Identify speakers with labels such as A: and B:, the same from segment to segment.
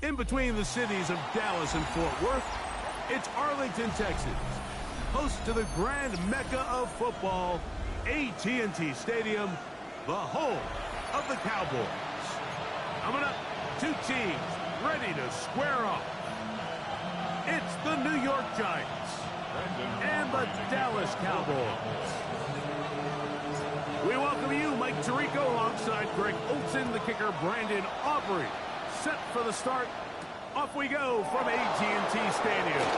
A: In between the cities of Dallas and Fort Worth, it's Arlington, Texas, host to the grand mecca of football, AT&T Stadium, the home of the Cowboys. Coming up, two teams ready to square off. It's the New York Giants and the Dallas Cowboys. We welcome you, Mike Tirico, alongside Greg Olson, the kicker, Brandon Aubrey. Set for the start. Off we go from AT&T Stadium.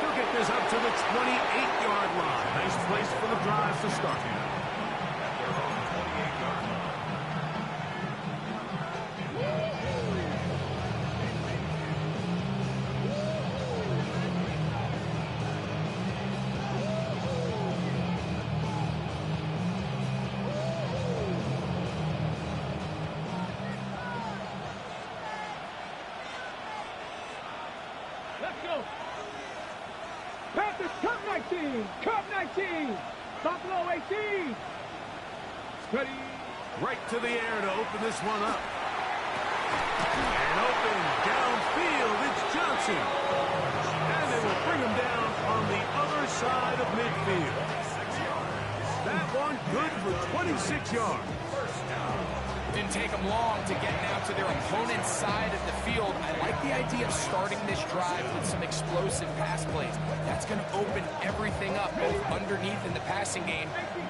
A: He'll get this up to the 28-yard line. Nice place for the drive to start.
B: Panthers, Cup 19, Cup 19, Buffalo 18. Ready.
A: Right to the air to open this one up. And open downfield, it's Johnson. And they will bring him down on the other side of midfield. That one good for 26 yards.
C: Didn't take them long to get now to their opponent's side of the field. I like the idea of starting this drive with some explosive pass plays. That's going to open everything up, both underneath in the passing game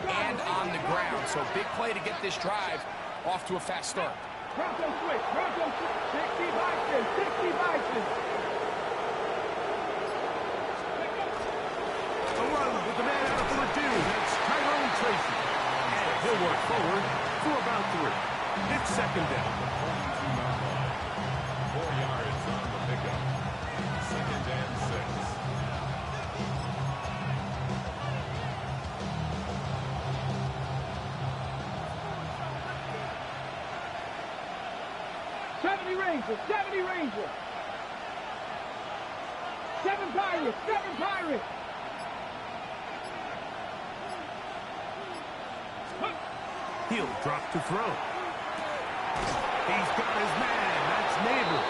C: and on the ground. So big play to get this drive off to a fast start.
B: Bronco switch, 60 Bison, 60 Bison.
A: A run with the man out of platoon. That's Tyrone Tracy. And he'll work forward for about 3. It's second down.
D: 4 yards on the pickup. Second and
B: 6. 70 Rangers, 70 Rangers. 7 Pirates, 7 Pirates.
A: He'll drop to throw. He's got his man. That's Neighbors.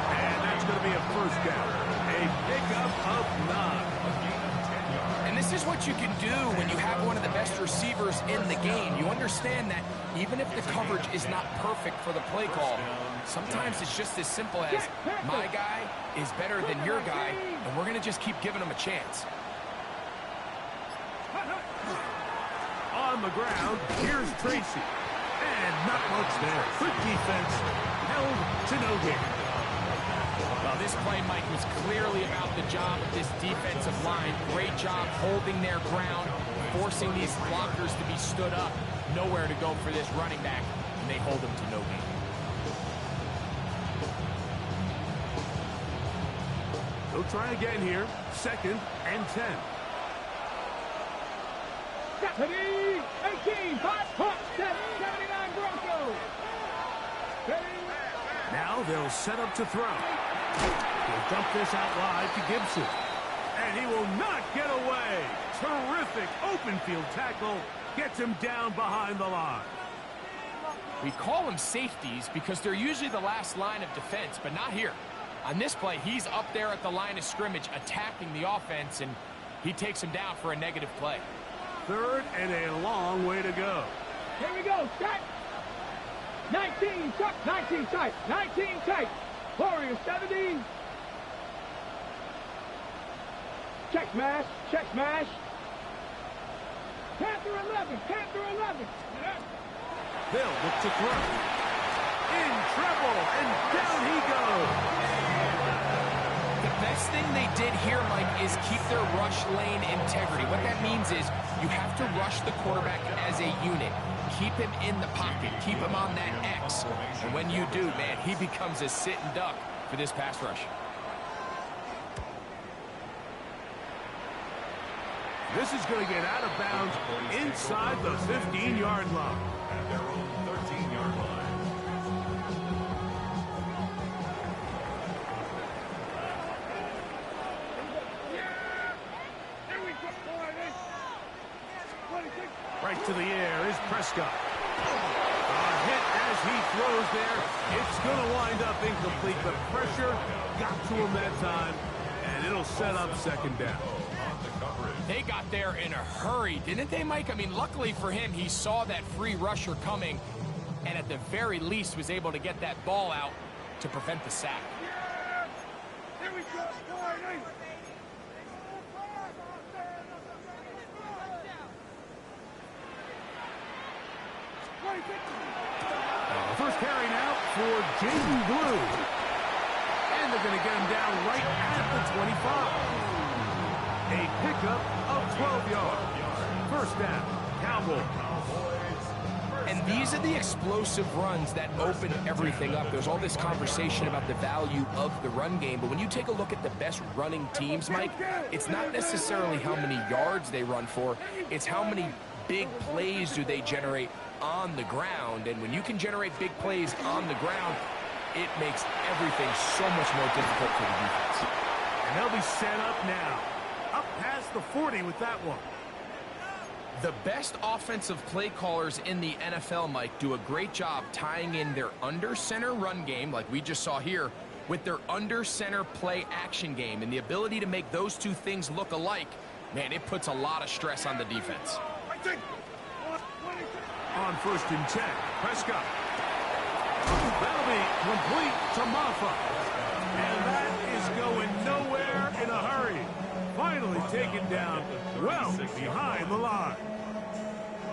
A: And that's going to be a first down. A pickup of 9.
C: And this is what you can do when you have one of the best receivers in the game. You understand that even if the coverage is not perfect for the play call, sometimes it's just as simple as my guy is better than your guy, and we're going to just keep giving him a chance.
A: On the ground, here's Tracy. And not much there. Good defense. Held to no gain.
C: Well, this play, Mike, was clearly about the job of this defensive line. Great job holding their ground, forcing these blockers to be stood up. Nowhere to go for this running back, and they hold him to no gain.
A: They'll try again here. Second and 10.
B: 70, 18, 5 pumps, 79 Broncos.
A: Now they'll set up to throw. He'll dump this out wide to Gibson. And he will not get away. Terrific open field tackle. Gets him down behind the line.
C: We call them safeties because they're usually the last line of defense, but not here. On this play, he's up there at the line of scrimmage attacking the offense, and he takes him down for a negative play.
A: Third and a long way to go.
B: Here we go, set. 19, tuck, 19 tight, 19 tight. Warriors 70. Check smash, check smash. Panther 11, Panther 11.
A: They'll look to throw. In trouble, and down he goes.
C: The best thing they did here, Mike, is keep their rush lane integrity. What that means is you have to rush the quarterback as a unit. Keep him in the pocket. Keep him on that X. And when you do, man, he becomes a sitting duck for this pass rush.
A: This is going to get out of bounds inside the 15-yard line.
D: At their own 13-yard line.
A: Right to the air is Prescott. hit as he throws there. It's going to wind up incomplete. The pressure got to him that time, and it'll set up second down.
C: They got there in a hurry, didn't they, Mike? I mean, luckily for him, he saw that free rusher coming, and at the very least was able to get that ball out to prevent the sack.
B: Here we go.
A: First carry now for Jaden Blue. And they're going to get him down right at the 25. A pickup of 12 yards. First down, Cowboys.
C: And these are the explosive runs that open everything up. There's all this conversation about the value of the run game, but when you take a look at the best running teams, Mike, it's not necessarily how many yards they run for, it's how many big plays do they generate on the ground. And when you can generate big plays on the ground, it makes everything so much more difficult for the defense.
A: And they'll be set up now. Up past the 40 with that one.
C: The best offensive play callers in the NFL, Mike, do a great job tying in their under-center run game, like we just saw here, with their under-center play action game. And the ability to make those two things look alike, man, it puts a lot of stress on the defense.
A: On 1st and 10, Prescott. That'll be complete to Maffa. And that is going nowhere in a hurry. Finally taken down well behind the line.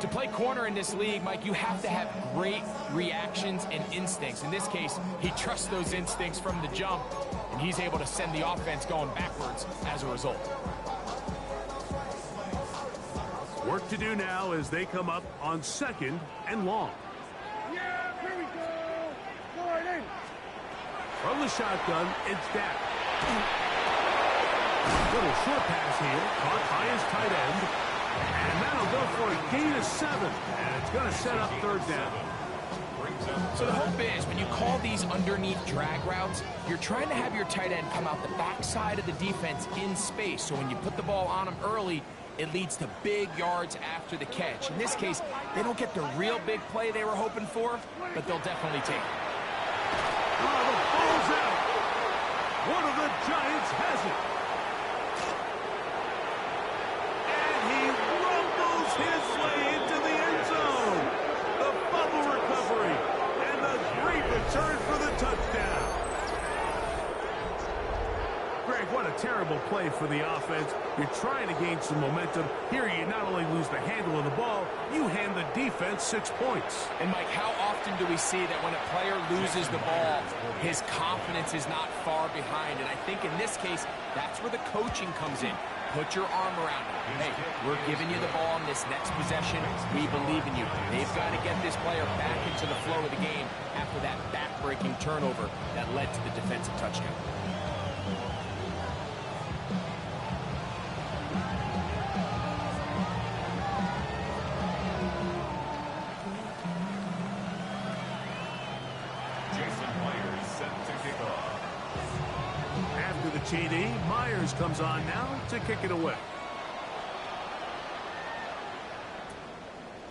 C: To play corner in this league, Mike, you have to have great reactions and instincts. In this case, he trusts those instincts from the jump, and he's able to send the offense going backwards as a result.
A: Work to do now as they come up on 2nd and long.
B: Yeah, here we go. Gordon.
A: From the shotgun, it's Dak. Little short pass here, caught by his tight end. And that'll go for a gain of 7. And it's going to set up 3rd down.
C: So the hope is when you call these underneath drag routes, you're trying to have your tight end come out the backside of the defense in space. So when you put the ball on him early, it leads to big yards after the catch. In this case, they don't get the real big play they were hoping for, but they'll definitely take it.
A: Oh, the ball's out. One of the Giants has it. And he rumbles his way into the end zone. The fumble recovery and the great return for the touchdown. Greg, what a terrible play for the offense. You're trying to gain some momentum. Here you not only lose the handle of the ball, you hand the defense 6 points.
C: And Mike, how often do we see that when a player loses the ball, his confidence is not far behind? And I think in this case, that's where the coaching comes in. Put your arm around him. Hey, we're giving you the ball on this next possession. We believe in you. They've got to get this player back into the flow of the game after that back-breaking turnover that led to the defensive touchdown.
A: After the TD, Myers comes on now to kick it away.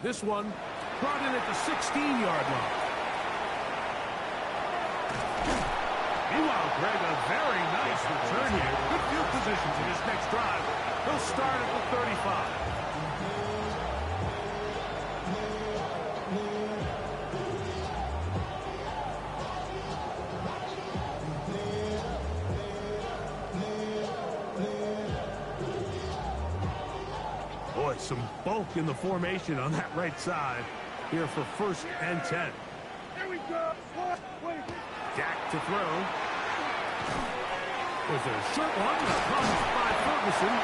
A: This one brought in at the 16-yard line. Meanwhile, Greg, a very nice return here. Good field position for this next drive. He'll start at the 35. Boy, some bulk in the formation on that right side here for 1st and 10.
B: Here we go.
A: Dak to throw. There's a short one that comes by Ferguson.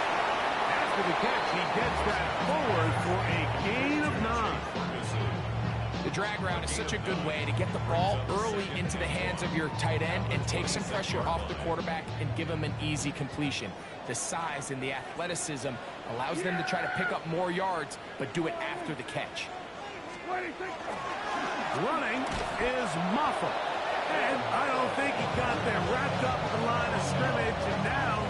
A: After the catch, he gets that forward for a gain of 9.
C: The drag route is such a good way to get the ball early into the hands of your tight end and take some pressure off the quarterback and give him an easy completion. The size and the athleticism allows them to try to pick up more yards, but do it after the catch.
A: Running is Maffa. And I don't think he got there wrapped up at the line of scrimmage. And now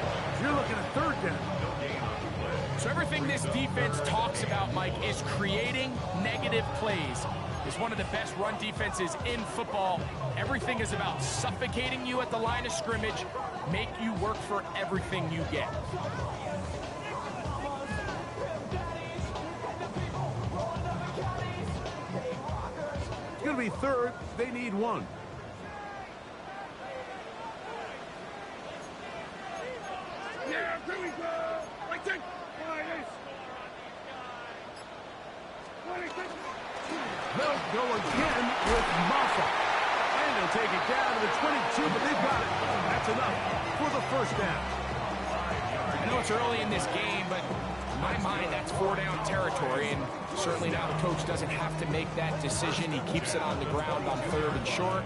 A: you're looking at 3rd down.
C: So everything this defense talks about, Mike, is creating negative plays. is one of the best run defenses in football. Everything is about suffocating you at the line of scrimmage, make you work for everything you get.
A: It's going to be third. They need one.
B: Yeah, here we go. Right there.
A: They'll go again with Maffa. And they'll take it down to the 22, but they've got it. That's enough for the first down.
C: I know it's early in this game, but in my mind, that's 4-down territory, and certainly now the coach doesn't have to make that decision. He keeps it on the ground on 3rd and short,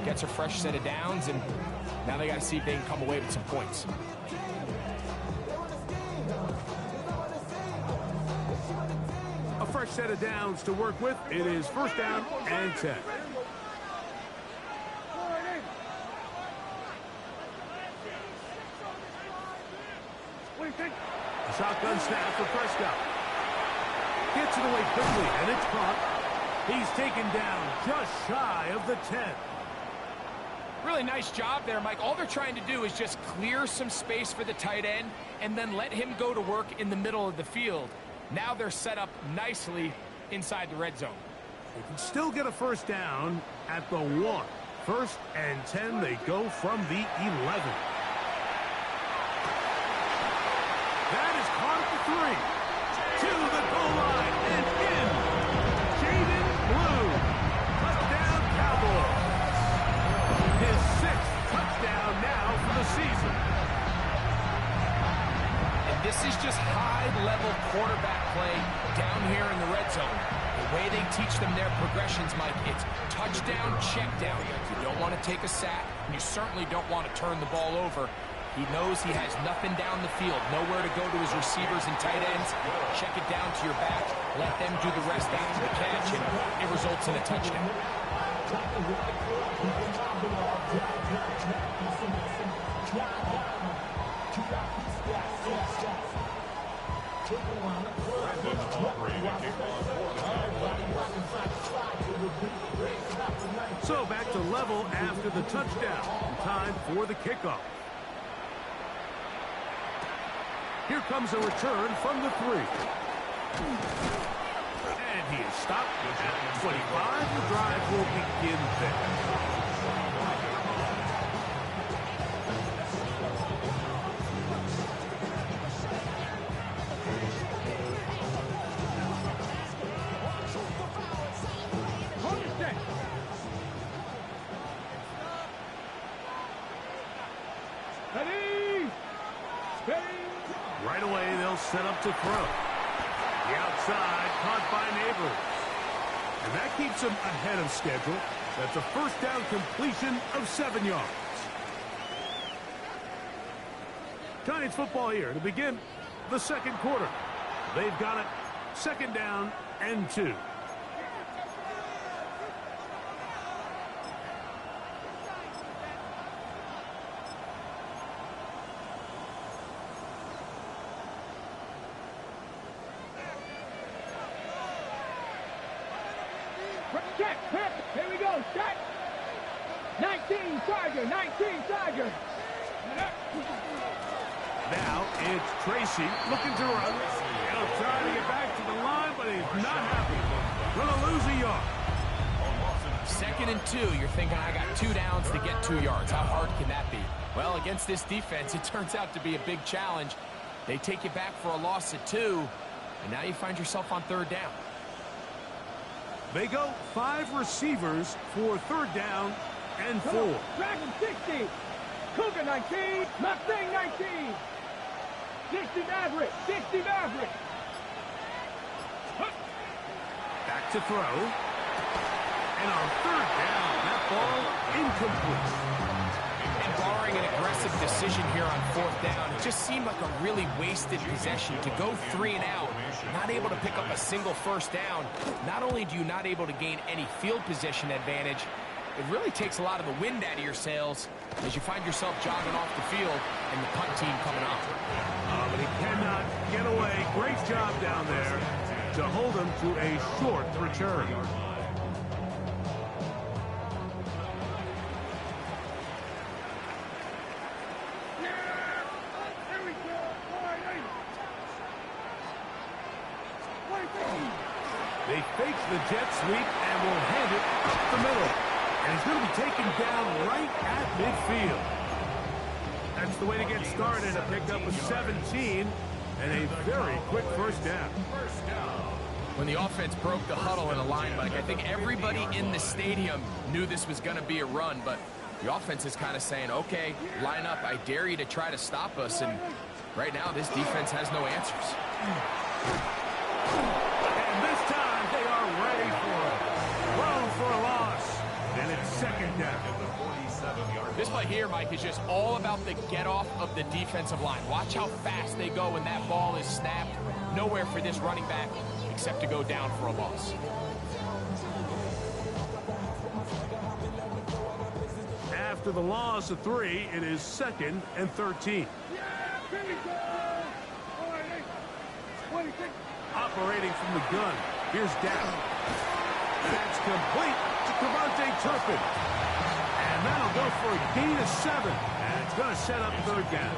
C: gets a fresh set of downs, and now they got to see if they can come away with some points.
A: A fresh set of downs to work with. It is first down and 10. A shotgun snap for Prescott. Gets it away quickly, and it's caught. He's taken down just shy of the 10.
C: Really nice job there, Mike. All they're trying to do is just clear some space for the tight end and then let him go to work in the middle of the field. Now they're set up nicely inside the red zone.
A: They can still get a first down at the 1. First and 10, they go from the 11. That is caught at the 3. To the goal line and in. Jaden Blue. Touchdown Cowboys. His 6th touchdown now for the season.
C: And this is just high-level quarterback play down here in the red zone. The way they teach them their progressions, Mike, it's touchdown, check down. You don't want to take a sack, and you certainly don't want to turn the ball over. He knows he has nothing down the field, nowhere to go to his receivers and tight ends. Check it down to your back, let them do the rest after the catch, and it results in a touchdown.
A: So back to level after the touchdown. Time for the kickoff. Here comes a return from the 3. And he is stopped at 25. The drive will begin there. Right away, they'll set up to throw. The outside, caught by Neighbors. And that keeps him ahead of schedule. That's a first down completion of 7 yards. Giants football here to begin the second quarter. They've got it. Second down and 2.
B: Check, here we go, check. 19 Tiger, 19 Tiger.
A: Now it's Tracy looking to run. He'll try to get back to the line, but he's not happy. Gonna lose a yard.
C: 2nd and 2, you're thinking, I got 2 downs to get 2 yards. How hard can that be? Well, against this defense, it turns out to be a big challenge. They take you back for a loss of 2, and now you find yourself on 3rd down.
A: They go 5 receivers for 3rd down and 4.
B: Dragon 60. Cougar 19. Mustang 19. 60 Maverick. 60 Maverick.
A: Back to throw. And on 3rd down, that ball incomplete.
C: And barring an aggressive decision here on 4th down, it just seemed like a really wasted possession to go 3 and out, not able to pick up a single first down. Not only do you not able to gain any field position advantage, it really takes a lot of the wind out of your sails as you find yourself jogging off the field and the punt team coming up.
A: But he cannot get away. Great job down there to hold him to a short return. They fakes the jet sweep and will hand it up the middle. And he's going to be taken down right at midfield. That's the way to get started. A pickup of 17 and a very quick first down.
C: When the offense broke the huddle in a line, Mike, I think everybody in the stadium knew this was going to be a run, but the offense is kind of saying, okay, line up. I dare you to try to stop us. And right now, this defense has no answers.
A: And this time, they are ready for it. Thrown for a loss. And it's second down.
C: This play here, Mike, is just all about the get-off of the defensive line. Watch how fast they go when that ball is snapped. Nowhere for this running back except to go down for a loss.
A: After the loss of 3, it is 2nd and 13. Operating from the gun. Here's down. That's complete to Cavante Turpin. And that'll go for a gain of 7. And it's going to set up 3rd down.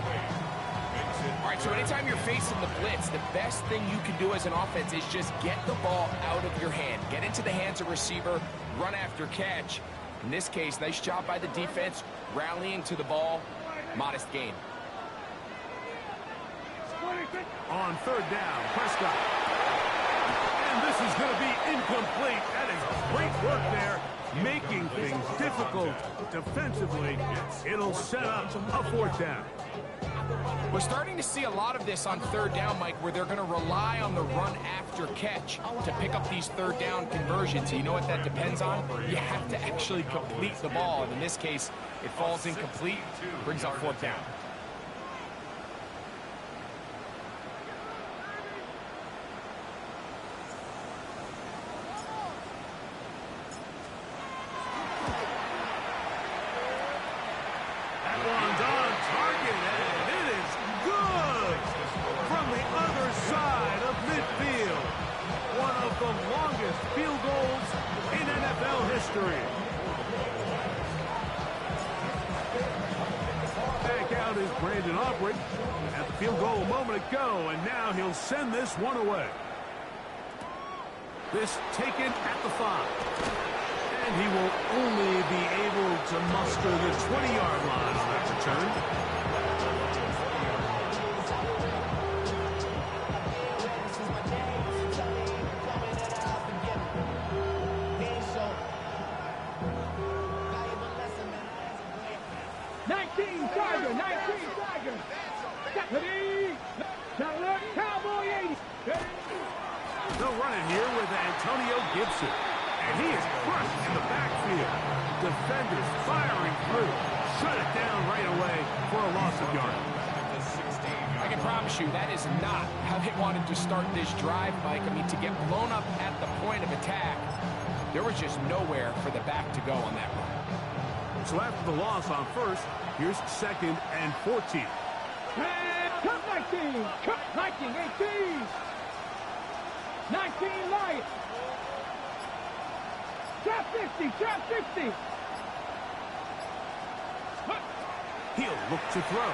C: All right, so anytime you're facing the blitz, the best thing you can do as an offense is just get the ball out of your hand. Get into the hands of receiver, run after catch. In this case, nice job by the defense, rallying to the ball, modest gain.
A: On 3rd down, Prescott. And this is going to be incomplete. That is great work there, making things difficult defensively. It'll set up a 4th down.
C: We're starting to see a lot of this on 3rd down, Mike, where they're going to rely on the run after catch to pick up these 3rd down conversions. You know what that depends on? You have to actually complete the ball. And in this case, it falls incomplete, brings up 4th down.
A: At the field goal a moment ago, and now he'll send this one away. This taken at the 5. And he will only be able to muster the 20-yard line on that return. They'll run it here with Antonio Gibson. And he is crushed in the backfield. Defenders firing through. Shut it down right away for a loss of yard.
C: I can promise you that is not how they wanted to start this drive, Mike. I mean, to get blown up at the point of attack, there was just nowhere for the back to go on that run.
A: So after the loss on 1st, here's 2nd and 14.
B: Cut 19, cut 19, 18. 19 light. Trap 50, trap 50.
A: He'll look to throw.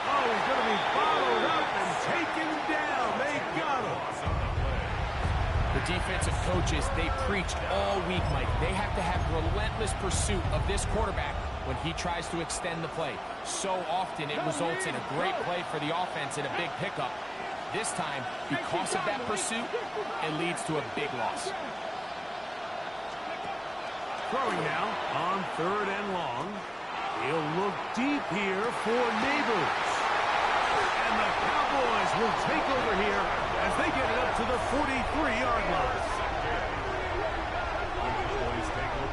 A: Oh, he's going to be followed up and taken down. They got him.
C: The defensive coaches, they preached all week, Mike. They have to have relentless pursuit of this quarterback when he tries to extend the play. So often it results in a great play for the offense and a big pickup. This time, because of that pursuit, it leads to a big loss.
A: Throwing now on 3rd and long. He'll look deep here for Neighbors. And the Cowboys will take over here as they get it up to the 43-yard line.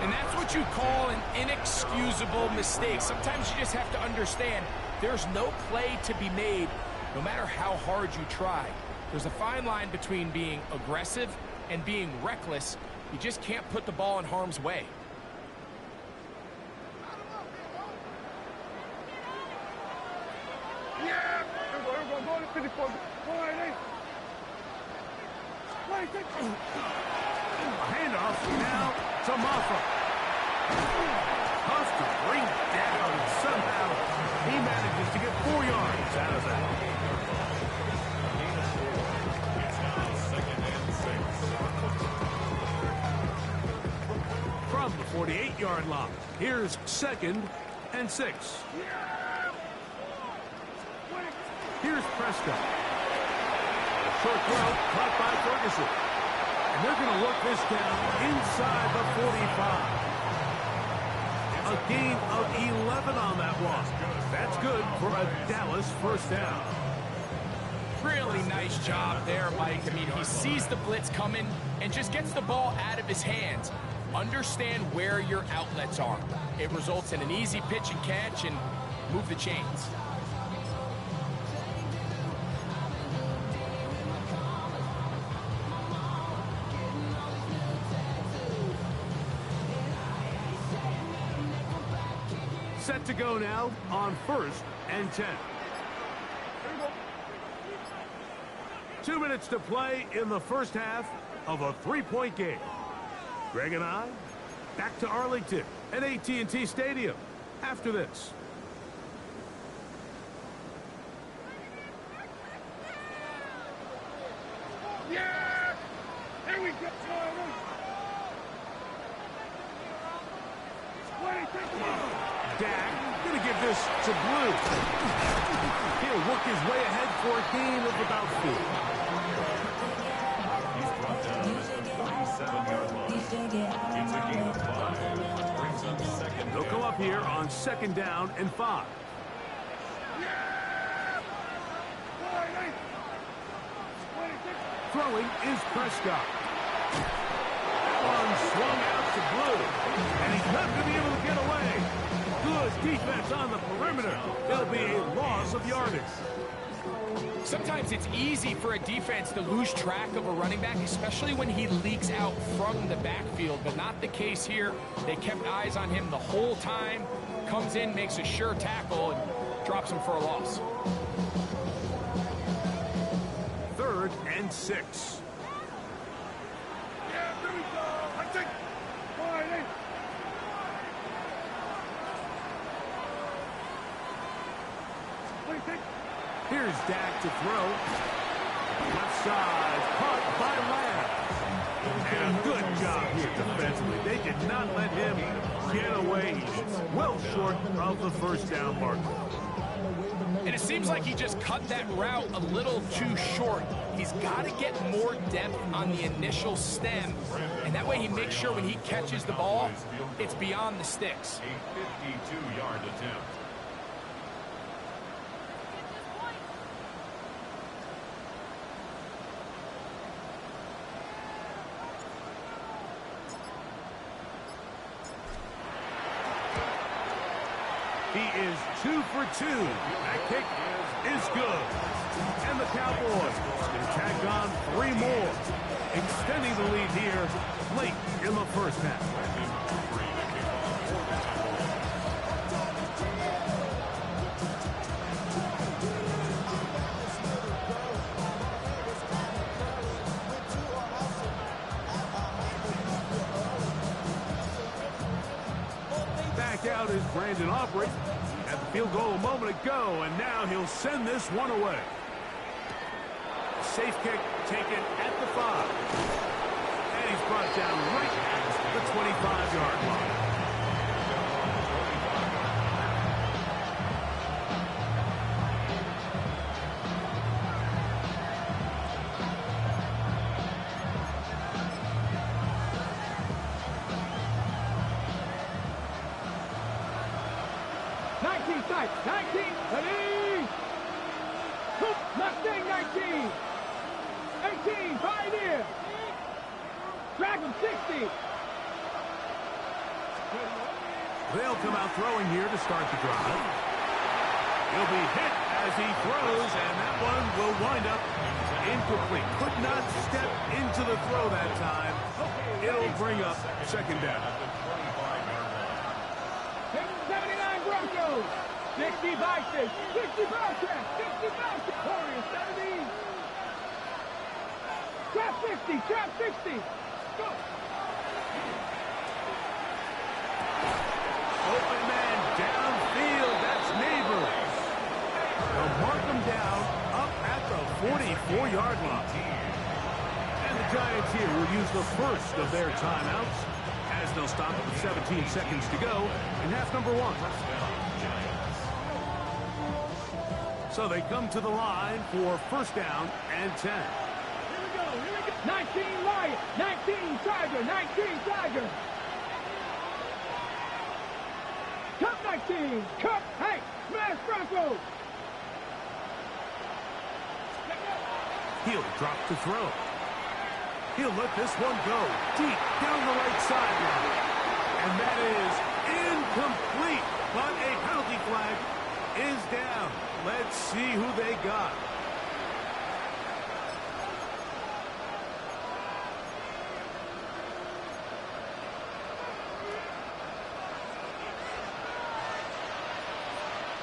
C: And that's what you call an inexcusable mistake. Sometimes you just have to understand there's no play to be made no matter how hard you try. There's a fine line between being aggressive and being reckless. You just can't put the ball in harm's way.
A: Handoff now to Maffa. Tough to bring down. Somehow he manages to get 4 yards out of that. 48-yard line. Here's 2nd and 6. Here's Prescott. Short throw caught by Ferguson. And they're going to work this down inside the 45. A gain of 11 on that one. That's good for a Dallas first down.
C: Really nice job there, Mike. I mean, he sees the blitz coming and just gets the ball out of his hands. Understand where your outlets are. It results in an easy pitch and catch and move the chains.
A: Set to go now on 1st and 10. 2 minutes to play in the first half of a 3-point game. Greg and I back to Arlington at AT&T Stadium after this.
B: Yeah! Here we go.
A: Dak going to give this to Blue. He'll work his way ahead for a gain of about 4.
D: He's brought down at the 37-yard line. It's a gain of 5. Brings up 2nd.
A: They'll come up here on 2nd down and 5. Throwing is Prescott. That one swung out to Blue. And he's not going to be able to get away. Good defense on the perimeter. There'll be a loss of yardage.
C: Sometimes it's easy for a defense to lose track of a running back, especially when he leaks out from the backfield, but not the case here. They kept eyes on him the whole time. Comes in, makes a sure tackle, and drops him for a loss.
A: 3rd and 6.
B: Yeah, there we go. I think.
A: Here's Dak to throw. Left side, caught by Lamb. And a good job here defensively. They did not let him get away. He's well short of the first down marker.
C: And it seems like he just cut that route a little too short. He's got to get more depth on the initial stem, and that way he makes sure when he catches the ball, it's beyond the sticks.
D: A 52-yard attempt.
A: He is 2 for 2. That kick is good. And the Cowboys can tack on 3 more, extending the lead here late in the first half. Back out is Brandon Aubrey. At the field goal a moment ago, and now he'll send this one away. Safe kick taken at the 5. And he's brought down right at the 25-yard line.
B: Tight. 19, ready. Hoop, Mustang 19. 18, Pioneer. Dragon 60.
A: They'll come out throwing here to start the drive. He'll be hit as he throws, and that one will wind up incomplete. Could not step into the throw that time. It'll bring up 2nd down.
B: 79 Broncos. 60 Vikings, 60 Bearcats, 60 Bearcats, Warriors 70. Trap 60, trap 60. Go.
A: Open man downfield, that's Neighbors. They'll mark him down up at the 44-yard line. And the Giants here will use the first of their timeouts As they'll stop it with 17 seconds to go in half number one. So they come to the line for first down and 10.
B: Here we go. 19 Lion, 19 Tiger, 19 Tiger. Cup 19, Cup, Hank, smash Broncos.
A: He'll drop to throw. He'll let this one go deep down the right sideline. And that is incomplete, but a penalty flag is down. Let's see who they got.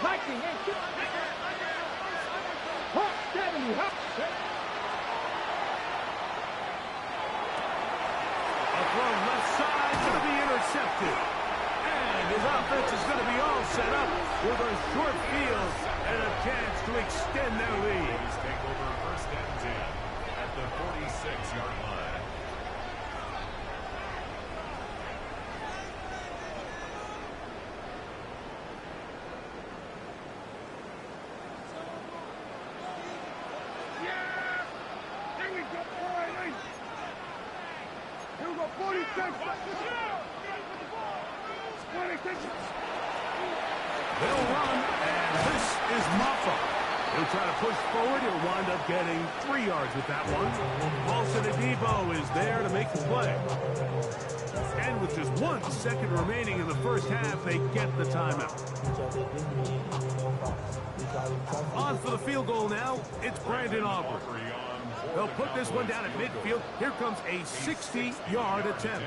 B: Viking, Hawk 70, Hawk 70.
A: A throw left side going to be intercepted. And his offense is going to be all set up with a short field and a chance to extend their lead.
D: Please take over first and 10 at the 46-yard line.
B: Here we go, 46. 26.
A: They'll run, and this is Maffa. He'll try to push forward. He'll wind up getting 3 yards with that one. Paulson Adebo is there to make the play. And with just 1 second remaining in the first half, they get the timeout. On for the field goal now, it's Brandon Aubrey. They'll put this one down at midfield. Here comes a 60-yard attempt.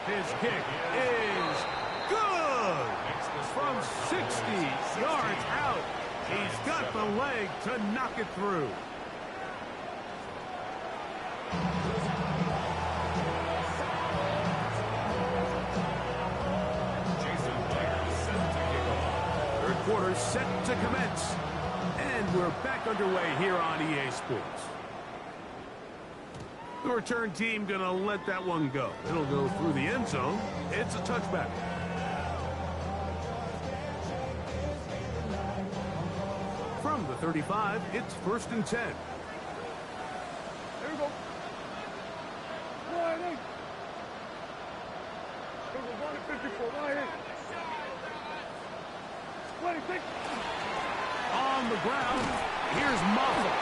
A: His kick is good. From 60 yards out, he's got the leg to knock it through. Third quarter set to commence. And we're back underway here on EA Sports. The return team going to let that one go. It'll go through the end zone. It's a touchback. From the 35, it's first and 10.
B: Here we go. Wide eight. Here we go, 54, wide eight. 26.
A: On the ground, here's Maffa.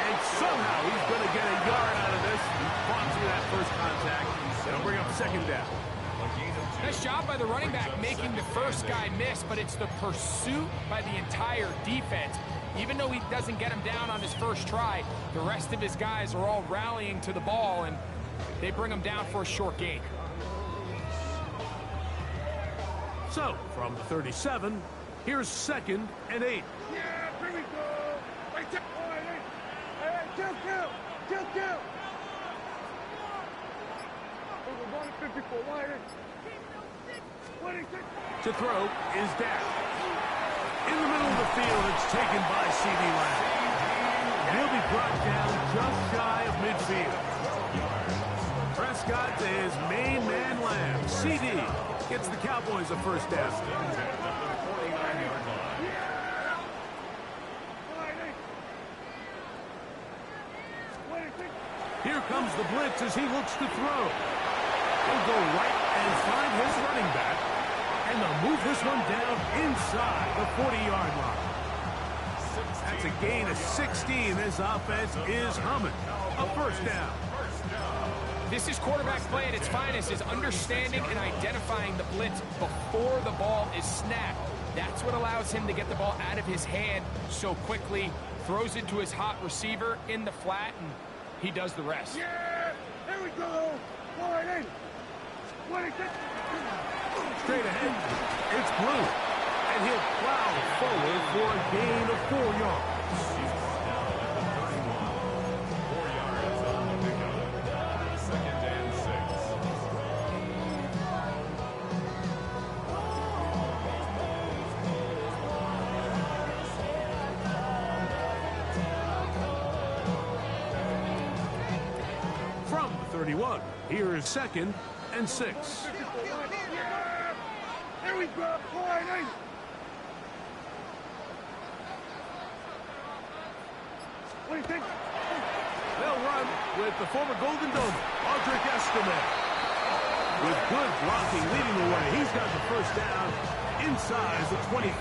A: And somehow he's going to get a yard out of this. He fought through that first contact. It'll bring up second down.
C: Nice job by the running back making the first guy miss, but it's the pursuit by the entire defense. Even though he doesn't get him down on his first try, the rest of his guys are all rallying to the ball, and they bring him down for a short gain.
A: So, from the 37, here's second and 8.
B: Yeah, here we go. Right there. Wide eight. Hey, kill. Here we go, 54, wide eight. 26.
A: To throw is down. In the middle of the field, it's taken by C.D. Lamb. And he'll be brought down just shy of midfield. Prescott to his main man, Lamb. C.D. gets the Cowboys a first down. Here comes the blitz as he looks to throw. He'll go right and find his running back. And they'll move this one down inside the 40-yard line. That's a gain of 16. This offense is humming. A first down.
C: This is quarterback play at its finest, is understanding and identifying the blitz before the ball is snapped. That's what allows him to get the ball out of his hand so quickly, throws it to his hot receiver in the flat, and he does the rest.
B: Yeah, here we go. Wide eight. 26.
A: Straight ahead, it's Blue. And he'll plow forward for a gain of 4 yards. 31. Here is 2nd and 6.
B: There we go. What do you think?
A: They'll run with the former Golden Dome, Audric Estime. With good blocking leading the way, he's got the first down inside the 25.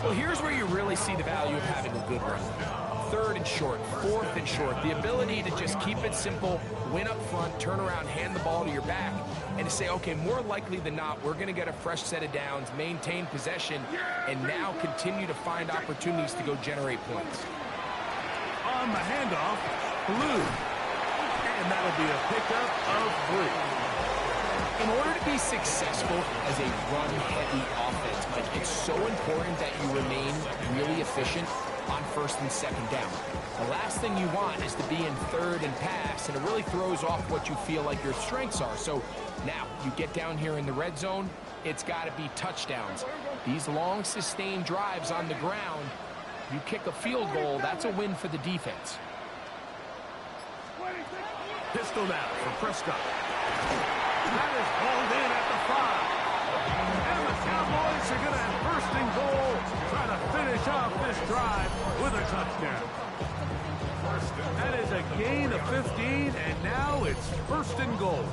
C: Well, here's where you really see the value of having a good run. 3rd and short, 4th and short. The ability to just keep it simple, win up front, turn around, hand the ball to your back, and to say, okay, more likely than not, we're going to get a fresh set of downs, maintain possession, and now continue to find opportunities to go generate points.
A: On the handoff, Blue. And that'll be a pickup of 3.
C: In order to be successful as a run-heavy offense, Mike, it's so important that you remain really efficient on 1st and 2nd down. The last thing you want is to be in 3rd and pass, and it really throws off what you feel like your strengths are. So now you get down here in the red zone, it's got to be touchdowns. These long, sustained drives on the ground, you kick a field goal, that's a win for the defense.
A: Pistol now for Prescott. That is hauled in at the 5. And the Cowboys are going to have 1st and goal, try to finish off this drive with a touchdown. That is a gain of 15, and now it's 1st and goal.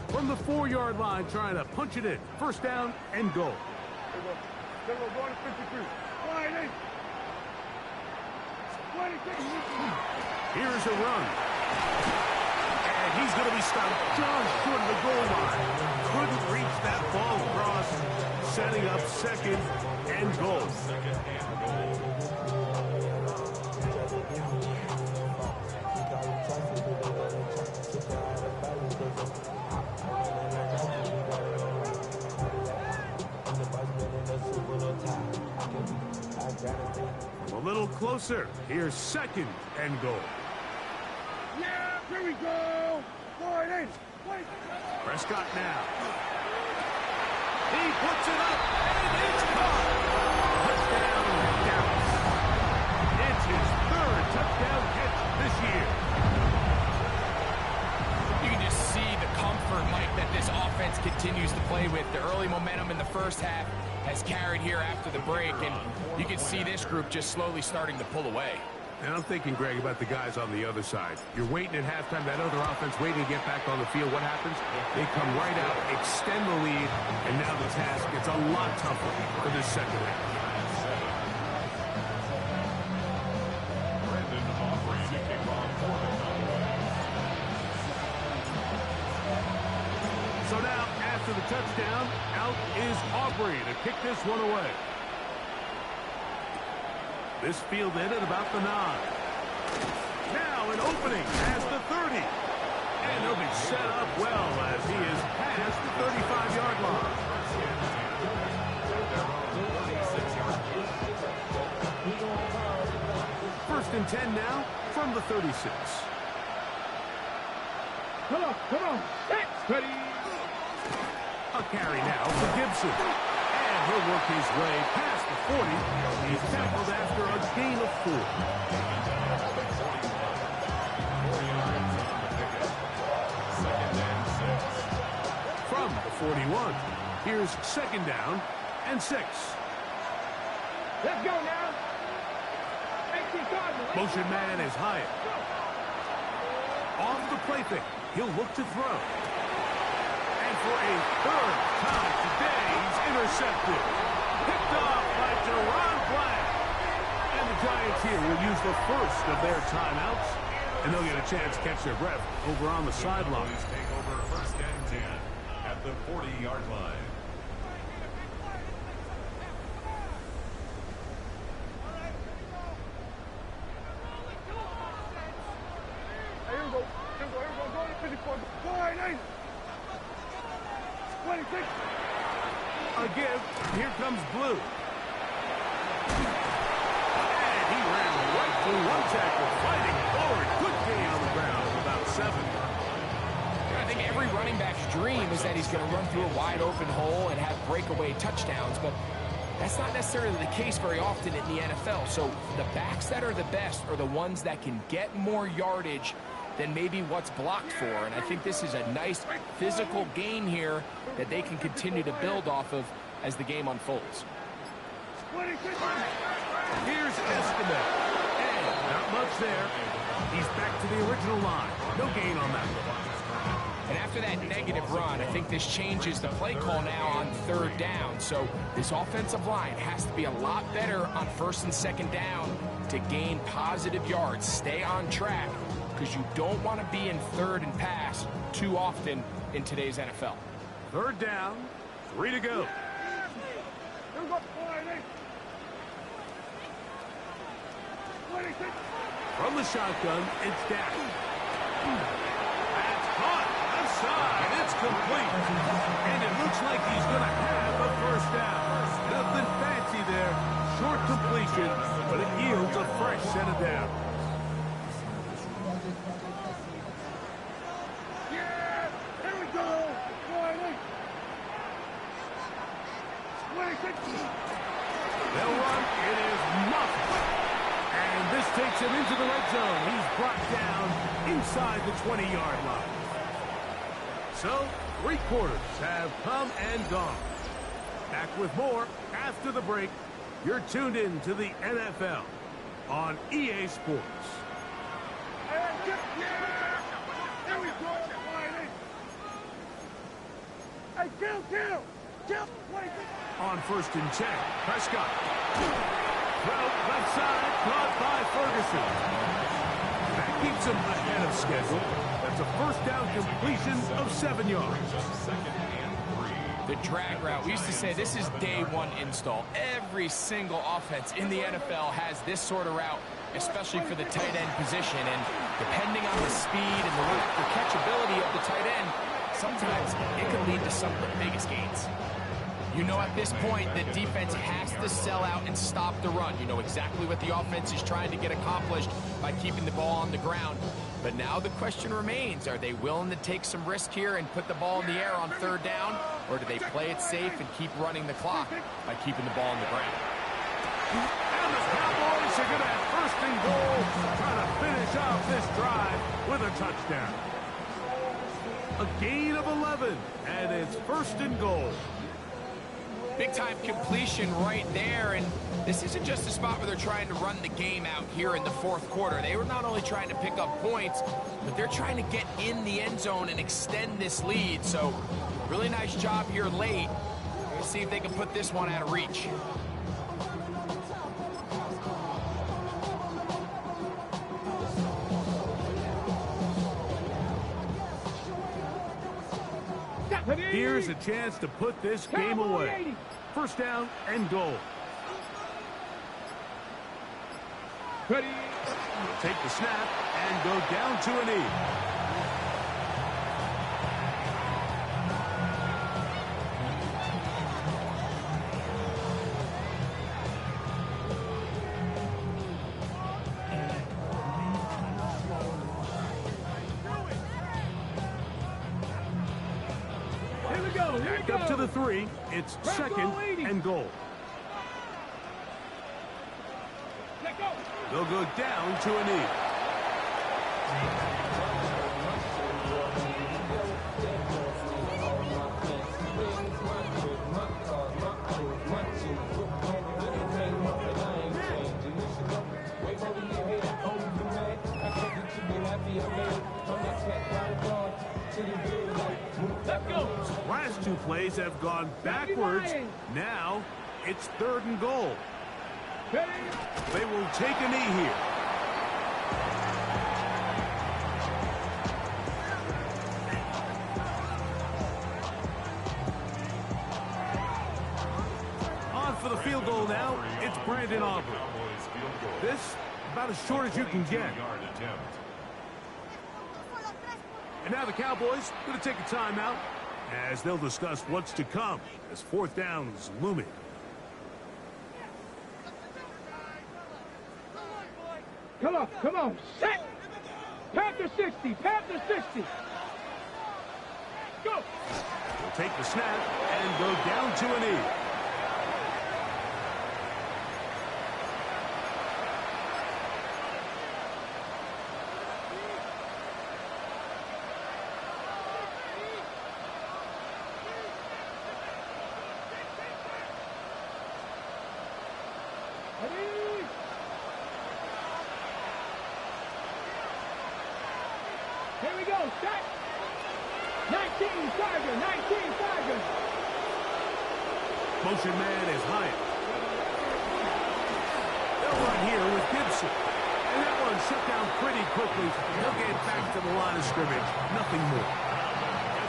A: From the 4-yard line, trying to punch it in. 1st down and goal.
B: Go to 53. Wide 26.
A: Here's a run. And he's going to be stopped just short of the goal line. Couldn't reach that ball across, setting up 2nd and goal. A little closer. Here's 2nd and goal.
B: Yeah, here we go. Wide 8.
A: Prescott now. He puts it up, and it's caught. Touchdown, Dallas. It's his 3rd touchdown catch this year.
C: You can just see the comfort, Mike, that this offense continues to play with. The early momentum in the 1st half has carried here after the break, and you can see this group just slowly starting to pull away.
A: And I'm thinking, Greg, about the guys on the other side. You're waiting at halftime, that other offense waiting to get back on the field. What happens? They come right out, extend the lead, and now the task gets a lot tougher for this 2nd half. So now, after the touchdown, out is Aubrey to kick this one away. This fielded at about the 9. Now an opening as the 30. And he'll be set up well as he is past the 35-yard line. First and 10 now from the 36.
B: Come on. That's ready.
A: A carry now for Gibson. And he'll work his way past the 40. He's tackled after a gain of 4. From the 41, here's 2nd down and 6.
B: Let's go now. 18 cards.
A: Motion man is Hyatt. Off the play fake, he'll look to throw. And for a 3rd time today, he's intercepted. Picked off by Deron Black. And the Giants here will use the first of their timeouts. And they'll get a chance to catch their breath over on the sideline.
D: Take over 1st and 10 at the 40-yard line.
B: Here we go. Go to 54. Wide 8. 26.
A: A A give. Here comes Blue. And he ran right through one tackle, fighting forward. Good gain on the ground, about 7.
C: I think every running back's dream is that he's going to run through a wide open hole and have breakaway touchdowns, but that's not necessarily the case very often in the NFL. So the backs that are the best are the ones that can get more yardage than maybe what's blocked for. And I think this is a nice physical gain here that they can continue to build off of as the game unfolds.
A: Here's Estimate. And not much there. He's back to the original line. No gain on that one.
C: And after that negative run, I think this changes the play call now on 3rd down. So this offensive line has to be a lot better on 1st and 2nd down to gain positive yards. Stay on track, because you don't want to be in 3rd and pass too often in today's NFL.
A: 3rd down, 3 to go. From the shotgun, it's Dak. That's caught. Outside. It's complete. And it looks like he's going to have a 1st down. Nothing fancy there. Short completion, but it yields a fresh set of downs. They'll run. It is muffed. And this takes him into the red zone. He's brought down inside the 20-yard line. So, 3 quarters have come and gone. Back with more after the break. You're tuned in to the NFL on EA Sports.
B: Hey, kill!
A: On 1st and 10, Prescott. Well, left side, caught by Ferguson. That keeps him ahead of schedule. That's a 1st down completion of 7 yards.
C: The drag route. We used to say this is day 1 install. Every single offense in the NFL has this sort of route, especially for the tight end position. And depending on the speed and the catchability of the tight end, sometimes it can lead to some of the biggest gains. You know at this point the defense has to sell out and stop the run. You know exactly what the offense is trying to get accomplished by keeping the ball on the ground. But now the question remains, are they willing to take some risk here and put the ball in the air on 3rd down? Or do they play it safe and keep running the clock by keeping the ball on the ground?
A: And the Cowboys are going to have 1st and goal, trying to finish off this drive with a touchdown. A gain of 11, and it's 1st and goal.
C: Big-time completion right there, and this isn't just a spot where they're trying to run the game out here in the 4th quarter. They were not only trying to pick up points, but they're trying to get in the end zone and extend this lead. So, really nice job here late. We'll see if they can put this one out of reach.
A: Here's a chance to put this game away. 1st down and goal.
B: Ready.
A: Take the snap and go down to a knee. Back up to the 3. It's 2nd and goal. They'll go down to a knee. Last 2 plays have gone backwards. Now it's 3rd and goal. They will take a knee here. On for the field goal now. It's Brandon Aubrey. This about as short as you can get. And now the Cowboys going to take a timeout as they'll discuss what's to come as fourth down's looming.
B: Come on, set! Panther 60, Panther 60! Go!
A: He'll take the snap and go down to a knee.
B: Here we go, set! 19 Tiger, 19 Tiger!
A: Motion man is Hyatt. They'll run here with Gibson. And that one shut down pretty quickly. He'll get back to the line of scrimmage. Nothing more.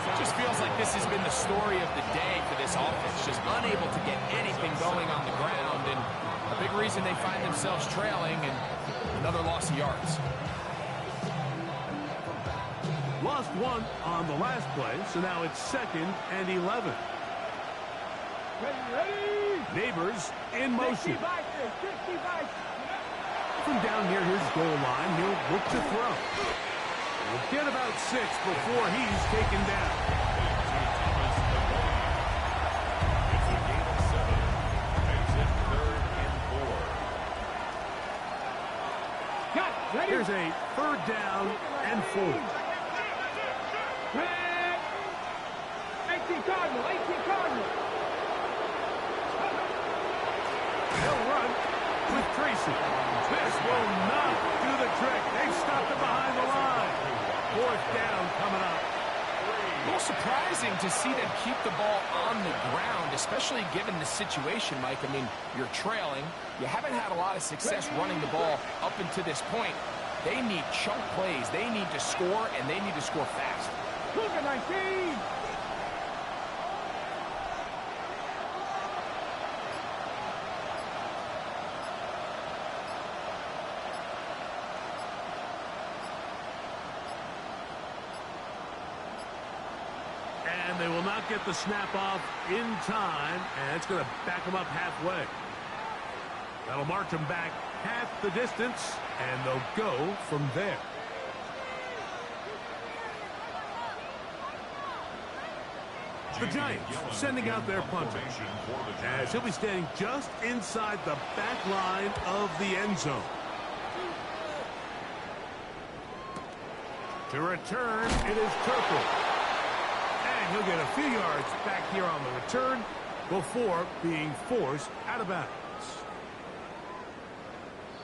C: It just feels like this has been the story of the day for this offense. Just unable to get anything going on the ground. And a big reason they find themselves trailing and another loss of yards.
A: Lost one on the last play, so now it's 2nd and 11.
B: Ready!
A: Neighbors in motion.
B: 60 by 60.
A: From down near his goal line, he'll look to throw. He'll get about 6 before he's taken down.
D: It's a gain of 7. Makes it 3rd and 4.
B: Got it. Ready?
A: Here's a 3rd down and 4.
B: 18 Cardinal, 18 Cardinal.
A: They'll run with Tracy. This will not do the trick. They've stopped it behind the line. 4th down coming up.
C: A little surprising to see them keep the ball on the ground, especially given the situation, Mike. I mean, you're trailing. You haven't had a lot of success running the ball up until this point. They need chunk plays. They need to score, and they need to score fast.
B: Look at 19!
A: And they will not get the snap off in time, and it's going to back them up halfway. That'll march them back half the distance, and they'll go from there. The Giants sending out their punter, as he'll be standing just inside the back line of the end zone. To return, it is Turkle. And he'll get a few yards back here on the return before being forced out of bounds.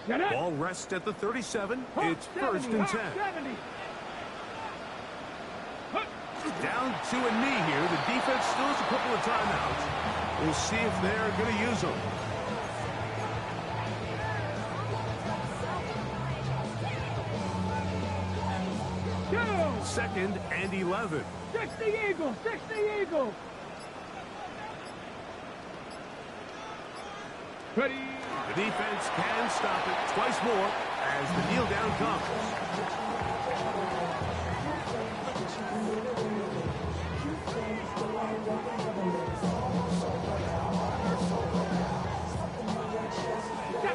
A: Ball rests at the 37. It's 1st and 10. Down to a knee here. The defense still has a couple of timeouts. We'll see if they're going to use them.
B: Two.
A: 2nd and 11.
B: 60 Eagles, 60 Eagles. Ready.
A: The defense can stop it twice more as the kneel down comes.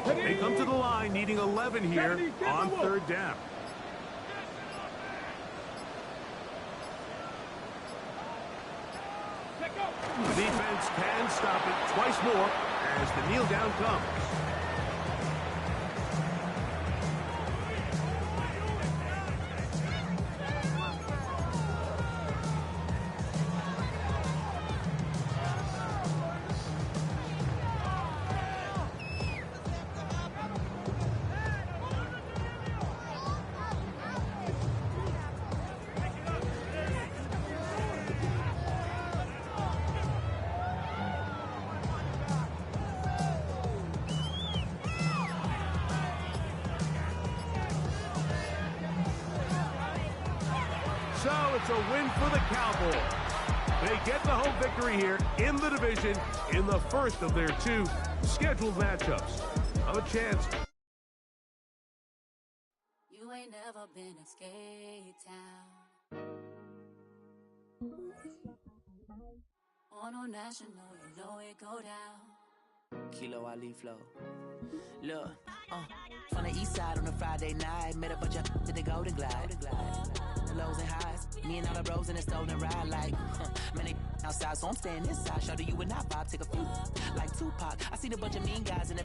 A: They come to the line needing 11 here on 3rd down. The defense can stop it twice more as the kneel down comes. So it's a win for the Cowboys. They get the home victory here in the division in the first of their 2 scheduled matchups. Have a chance.
E: You ain't never been a skate town. on national, you know it go down.
F: Kilo Ali flow. Look, from the east side on a Friday night, met a bunch of to the Golden Glide. The lows and highs, me and all the bros in the stolen ride like, man, they outside, so I'm staying inside. Show you and I vibe, take a few like Tupac. I seen a bunch of mean guys in the